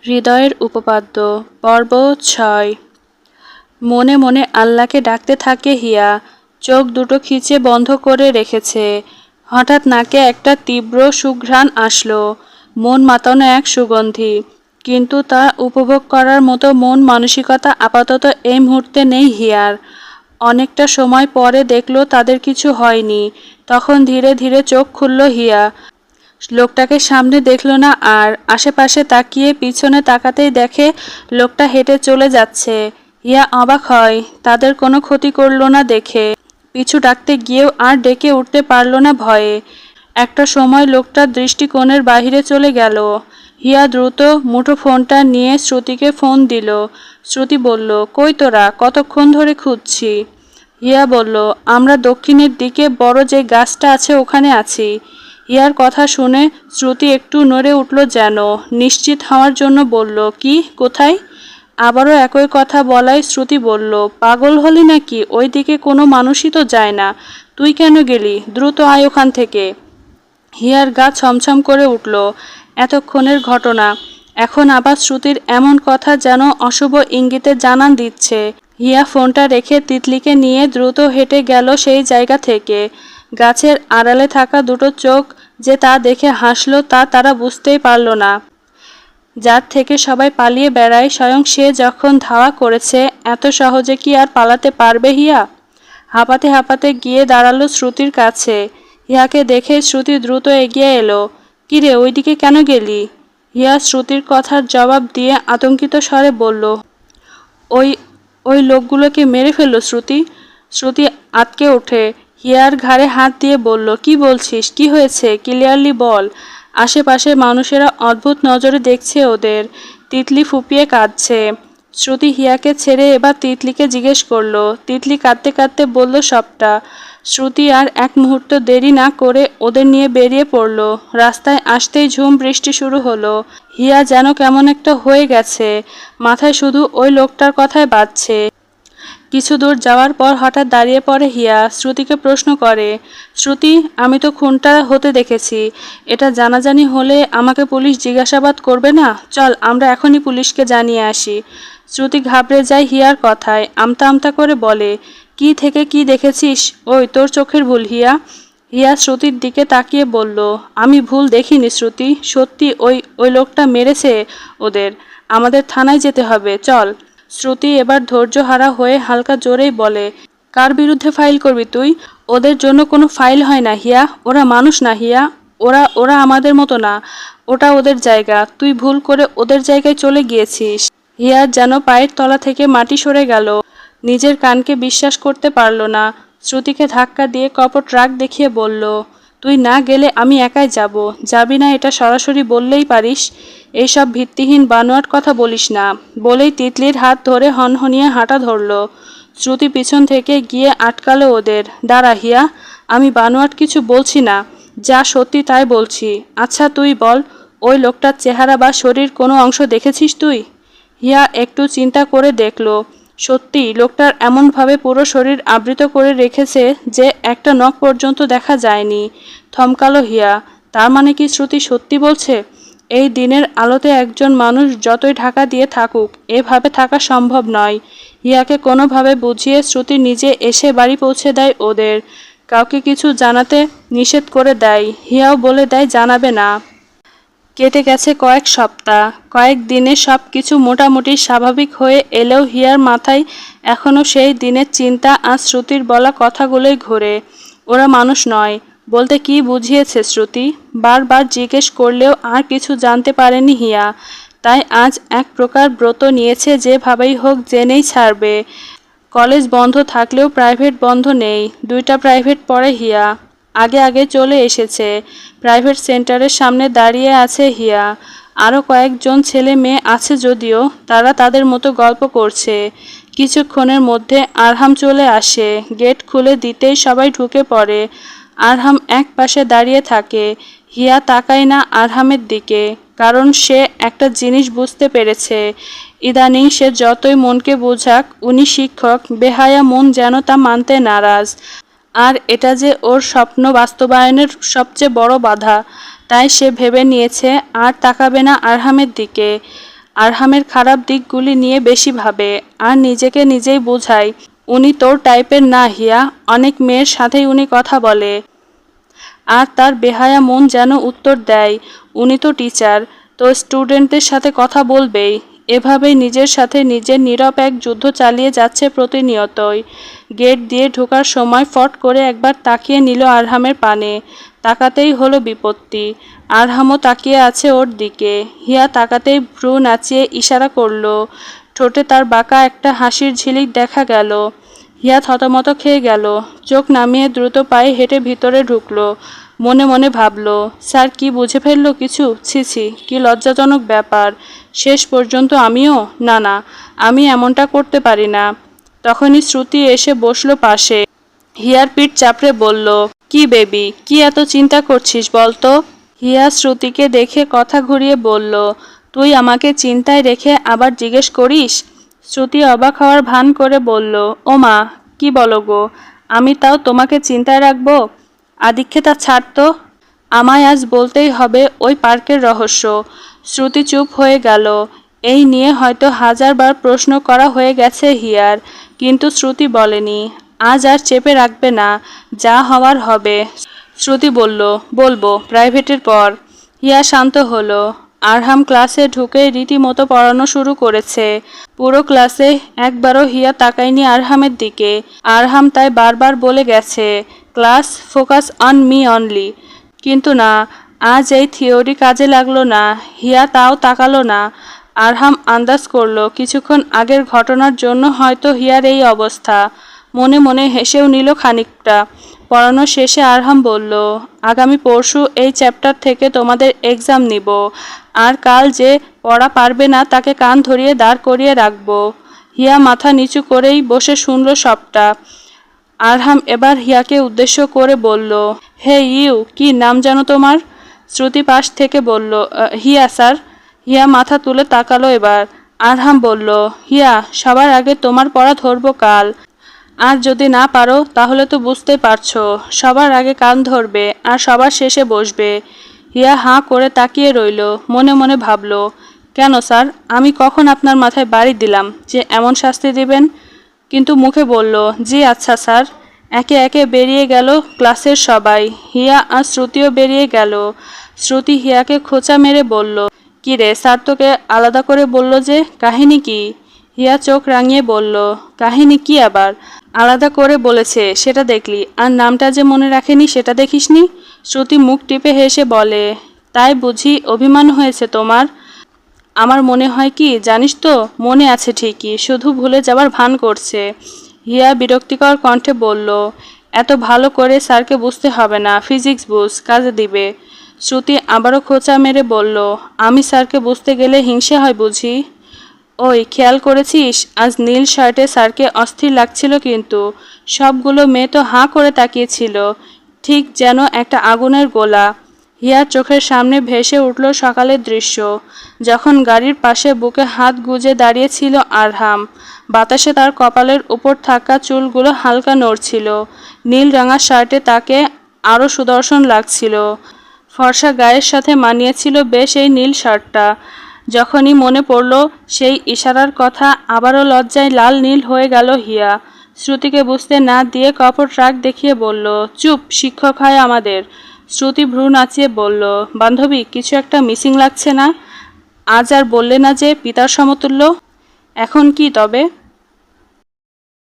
হৃদয়ের উপপাদ্য পর্ব ৬। মনে মনে আল্লাহকে ডাকতে থাকে হিয়া। চোখ দুটো খিচে বন্ধ করে রেখেছে। হঠাৎ নাকে একটা তীব্র সুঘ্রাণ আসলো। মন মাতানো এক সুগন্ধি, কিন্তু তা উপভোগ করার মতো মন মানসিকতা আপাতত এই মুহূর্তে নেই হিয়ার। অনেকটা সময় পরে দেখলো তাদের কিছু হয়নি। তখন ধীরে ধীরে চোখ খুলল হিয়া। লোকটাকে সামনে দেখল না আর। আশেপাশে তাকিয়ে পিছনে তাকাতেই দেখে লোকটা হেঁটে চলে যাচ্ছে। হিয়া অবাক হয়, তাদের কোনো ক্ষতি করল না দেখে। পিছু ডাকতে গিয়েও আর ডেকে উঠতে পারল না ভয়ে। একটা সময় লোকটার দৃষ্টিকোণের বাহিরে চলে গেল। হিয়া দ্রুত মুঠোফোনটা নিয়ে শ্রুতিকে ফোন দিল। শ্রুতি বলল, কই তোরা, কতক্ষণ ধরে খুঁজছি। হিয়া বলল, আমরা দক্ষিণের দিকে বড় যে গাছটা আছে ওখানে আছি। হিয়ার কথা শুনে শ্রুতি একটু নড়ে উঠল যেন। নিশ্চিত হওয়ার জন্য বলল, কি, কোথায়? আবারও একই কথা বলায় শ্রুতি বলল, পাগল হলি নাকি? ওই দিকে কোনো মানুষই তো যায় না। তুই কেন গেলি? দ্রুত আয় ওখান থেকে। হিয়ার গা ছমছম করে উঠল। এতক্ষণের ঘটনা এখন আবার শ্রুতির এমন কথা যেন অশুভ ইঙ্গিতে জানান দিচ্ছে। হিয়া ফোনটা রেখে তিতলিকে নিয়ে দ্রুত হেঁটে গেল সেই জায়গা থেকে। গাছের আড়ালে থাকা দুটো চোখ যে তা দেখে হাসলো তা তারা বুঝতেই পারল না। যার থেকে সবাই পালিয়ে বেড়ায়, স্বয়ং সে যখন ধাওয়া করেছে, এত সহজে কি আর পালাতে পারবে হিয়া? হাঁপাতে হাঁপাতে গিয়ে দাঁড়ালো শ্রুতির কাছে। হিয়াকে দেখে শ্রুতি দ্রুত এগিয়ে এলো। কিরে, ওইদিকে কেন গেলি? হিয়া শ্রুতির কথার জবাব দিয়ে আতঙ্কিত স্বরে বলল, ওই ওই লোকগুলোকে মেরে ফেললো শ্রুতি। শ্রুতি আঁতকে ওঠে। হিয়ার ঘাড়ে হাত দিয়ে বলল, কি বলছিস? কি হয়েছে? ক্লিয়ারলি বল। আশেপাশে মানুষেরা অদ্ভুত নজরে দেখছে ওদের। তিতলি ফুপিয়ে কাঁদছে। শ্রুতি হিয়াকে ছেড়ে এবার তিতলিকে জিজ্ঞেস করলো। তিতলি কাঁদতে কাঁদতে বলল সবটা। শ্রুতি আর এক মুহূর্ত দেরি না করে ওদের নিয়ে বেরিয়ে পড়ল। রাস্তায় আসতেই ঝুম বৃষ্টি শুরু হলো। হিয়া যেন কেমন একটা হয়ে গেছে। মাথায় শুধু ওই লোকটার কথাই বাজছে। কিছু দূর যাওয়ার পর হঠাৎ দাঁড়িয়ে পড়ে হিয়া। শ্রুতিকে প্রশ্ন করে, শ্রুতি, আমি তো খুনটা হতে দেখেছি। এটা জানাজানি হলে আমাকে পুলিশ জিজ্ঞাসাবাদ করবে না? চল আমরা এখনই পুলিশকে জানিয়ে আসি। শ্রুতি ঘাবড়ে যায় হিয়ার কথায়। আমতা আমতা করে বলে, কি থেকে কি দেখেছিস? ওই তোর চোখের ভুল হিয়া। হিয়া শ্রুতির দিকে তাকিয়ে বলল, আমি ভুল দেখিনি শ্রুতি, সত্যি ওই লোকটা মেরেছে ওদের। আমাদের থানায় যেতে হবে, চল। শ্রুতি এবার ধৈর্যহারা হয়ে হালকা জোরেই বলে, কার বিরুদ্ধে ফাইল করবি তুই? ওদের জন্য কোনো ফাইল হয় না হিয়া। ওরা মানুষ না হিয়া। ওরা ওরা আমাদের মতো না। ওটা ওদের জায়গা। তুই ভুল করে ওদের জায়গায় চলে গিয়েছিস। হিয়ার যেন পায়ের তলা থেকে মাটি সরে গেল। নিজের কানকে বিশ্বাস করতে পারল না। শ্রুতিকে ধাক্কা দিয়ে কপট রাগ দেখিয়ে বলল, তুই না গেলে আমি একাই যাব। যাবি না এটা সরাসরি বললেই পারিস। এইসব ভিত্তিহীন বানোয়াট কথা বলিস না। বলেই তিতলির হাত ধরে হনহনিয়ে হাঁটা ধরল। শ্রুতি পিছন থেকে গিয়ে আটকালো ওদের। দাঁড়া হিয়া, আমি বানোয়াট কিছু বলছি না, যা সত্যি তাই বলছি। আচ্ছা তুই বল, ওই লোকটার চেহারা বা শরীর কোনো অংশ দেখেছিস তুই? হিয়া একটু চিন্তা করে দেখল। সত্যি লোকটার এমনভাবে পুরো শরীর আবৃত করে রেখেছে যে একটা নখ পর্যন্ত দেখা যায়নি। থমকালো হিয়া। তার মানে কি শ্রুতি সত্যি বলছে? এই দিনের আলোতে একজন মানুষ যতই ঢাকা দিয়ে থাকুক, এভাবে থাকা সম্ভব নয়। হিয়াকে কোনোভাবে বুঝিয়ে শ্রুতি নিজে এসে বাড়ি পৌঁছে দেয় ওদের। কাউকে কিছু জানাতে নিষেধ করে দেয়। হিয়াও বলে দেয় জানাবে না। কেটে গেছে কয়েক সপ্তাহ। কয়েক দিনে সব কিছু মোটামুটি স্বাভাবিক হয়ে এলেও হিয়ার মাথায় এখনও সেই দিনের চিন্তা আর শ্রুতির বলা কথাগুলোই ঘোরে। ওরা মানুষ নয় বলতে কি বুঝিয়েছে শ্রুতি? বারবার জিজ্ঞেস করলেও আর কিছু জানতে পারেনি হিয়া। তাই আজ এক প্রকার ব্রত নিয়েছে, যেভাবেই হোক জেনেই ছাড়বে। কলেজ বন্ধ থাকলেও প্রাইভেট বন্ধ নেই। 2টা প্রাইভেট পড়ে হিয়া। আগে আগে চলে এসেছে। প্রাইভেট সেন্টারের সামনে দাঁড়িয়ে আছে হিয়া। আরও কয়েকজন ছেলে মেয়ে আছে যদিও, তারা তাদের মতো গল্প করছে। কিছুক্ষণের মধ্যে আরহাম চলে আসে। গেট খুলে দিতেই সবাই ঢুকে পড়ে। আরহাম এক পাশে দাঁড়িয়ে থাকে। হিয়া তাকায় না আরহামের দিকে, কারণ সে একটা জিনিস বুঝতে পেরেছে। ইদানিং সে যতই মনকে বোঝাক উনি শিক্ষক, বেহায়া মন যেন তা মানতে নারাজ। আর এটা যে ওর স্বপ্ন বাস্তবায়নের সবচেয়ে বড় বাধা। তাই সে ভেবে নিয়েছে আর তাকাবে না আরহামের দিকে। আরহামের খারাপ দিকগুলি নিয়ে বেশি ভাবে আর নিজেকে নিজেই বোঝায় উনি তোর টাইপের না হিয়া, অনেক মেয়ের সাথেই উনি কথা বলে। আর তার বেহায়া মন যেন উত্তর দেয়, উনি তো টিচার, তো স্টুডেন্টদের সাথে কথা বলবেই। এভাবেই নিজের সাথে নিজের নীরব এক যুদ্ধ চালিয়ে যাচ্ছে প্রতিনিয়তই। গেট দিয়ে ঢোকার সময় ফট করে একবার তাকিয়ে নিল আরহামের পানে। তাকাতেই হলো বিপত্তি। আরহামও তাকিয়ে আছে ওর দিকে। হিয়া তাকাতেই ভ্রু নাচিয়ে ইশারা করলো। ঠোঁটে তার বাঁকা একটা হাসির ঝিলিক দেখা গেল। হিয়া থতমত খেয়ে গেল। চোখ নামিয়ে দ্রুত পায়ে হেঁটে ভিতরে ঢুকলো। মনে মনে ভাবল, স্যার কি বুঝে ফেললো কিছু? ছি ছি, কি লজ্জাজনক ব্যাপার। শেষ পর্যন্ত আমিও? না না, আমি এমনটা করতে পারি না। তখনই শ্রুতি এসে বসলো পাশে। হিয়ার পিঠ চাপড়ে বলল, কি বেবি, কি এত চিন্তা করছিস বলতো? হিয়া শ্রুতিকে দেখে কথা ঘুরিয়ে বলল, তুই আমাকে চিন্তায় রেখে আবার জিজ্ঞেস করিস? শ্রুতি অবাক হওয়ার ভান করে বলল, ও মা, কি বলো গো, আমি তাও তোমাকে চিন্তায় রাখবো? আদিক্ষেতা ছাড় তো, আমায় আজ বলতেই হবে ওই পার্কের রহস্য। শ্রুতি চুপ হয়ে গেল। এই নিয়ে হয়তো 1000 বার প্রশ্ন করা হয়ে গেছে হিয়ার, কিন্তু শ্রুতি বলেনি। আজ আর চেপে রাখবে না, যা হওয়ার হবে। শ্রুতি বলল, বলবো প্রাইভেটের পর। হিয়া শান্ত হলো। আরহাম ক্লাসে ঢুকে রীতিমতো পড়ানো শুরু করেছে। পুরো ক্লাসে একবারও হিয়া তাকায়নি আরহামের দিকে। আরহাম তাই বারবার বলে গেছে, class focus on me only. কিন্তু না, আজ এই থিওরি কাজে লাগলো না। হিয়া তাও তাকালো না। আরহাম আন্দাজ করলো কিছুক্ষণ আগের ঘটনার জন্য হয়তো হিয়ার এই অবস্থা। মনে মনে হেসেও নিল খানিকটা। পড়ানো শেষে আরহাম বলল, আগামী পরশু এই চ্যাপ্টার থেকে তোমাদের এক্সাম নিব। আর কাল যে পড়া পারবে না তাকে কান ধরিয়ে দাঁড় করিয়ে রাখবো। হিয়া মাথা নিচু করেই বসে শুনল সবটা। আরহাম এবার হিয়াকে উদ্দেশ্য করে বলল, হে ইউ, কি নাম জানো তোমার? শ্রুতি পাশ থেকে বলল, হিয়া স্যার। হিয়া মাথা তুলে তাকালো এবার। আরহাম বলল, হিয়া, সবার আগে তোমার পড়া ধরবো কাল। আর যদি না পারো তাহলে তো বুঝতে পারছো, সবার আগে কান ধরবে আর সবার শেষে বসবে। হিয়া হাঁ করে তাকিয়ে রইল। মনে মনে ভাবল, কেন স্যার, আমি কখন আপনার মাথায় বাড়ি দিলাম যে এমন শাস্তি দিবেন? কিন্তু মুখে বলল, জি আচ্ছা স্যার। একে একে বেরিয়ে গেল ক্লাসের সবাই। হিয়া আর শ্রুতিও বেরিয়ে গেল। শ্রুতি হিয়াকে খোঁচা মেরে বলল, কি রে, স্যার তোকে আলাদা করে বলল যে, কাহিনী কি? হিয়া চোখ রাঙিয়ে বলল, কাহিনী কি আবার? আলাদা করে বলেছে সেটা দেখলি, আর নামটা যে মনে রাখেনি সেটা দেখিসনি? শ্রুতি মুখ টিপে হেসে বলে, তাই বুঝি অভিমান হয়েছে তোমার? আমার মনে হয় কি জানিস তো, মনে আছে ঠিকই, শুধু ভুলে যাবার ভান করছে। হিয়া বিরক্তিকর কণ্ঠে বলল, এত ভালো করে স্যারকে বুঝতে হবে না, ফিজিক্স বুঝ, কাজে দিবে। শ্রুতি আবারও খোঁচা মেরে বলল, আমি স্যারকে বুঝতে গেলে হিংসে হয় বুঝি? ওই খেয়াল করেছিস আজ নীল শার্টে স্যারকে অস্থির লাগছিল, কিন্তু সবগুলো মেয়ে তো হাঁ করে তাকিয়েছিল, ঠিক যেন একটা আগুনের গোলা। হিয়ার চোখের সামনে ভেসে উঠল সকালের দৃশ্য, যখন গাড়ির পাশে বুকে হাত গুজে দাঁড়িয়েছিল আরহাম। বাতাসে তার কপালের উপর থাকা চুলগুলো হালকা নড়ছিল। নীল রাঙা শার্টে তাকে আরও সুদর্শন লাগছিল। ফর্সা গায়ের সাথে মানিয়েছিল বেশ এই নীল শার্টটা। যখনই মনে পড়ল সেই ইশারার কথা, আবারও লজ্জায় লাল নীল হয়ে গেল হিয়া। শ্রুতিকে বুঝতে না দিয়ে কপট রাগ দেখিয়ে বলল, চুপ, শিক্ষক হয় আমাদের। শ্রুতি ভ্রু নাচিয়ে বলল, বান্ধবী, কিছু একটা মিসিং লাগছে না? আজ আর বললে না যে পিতার সমতুল্য? এখন কি তবে?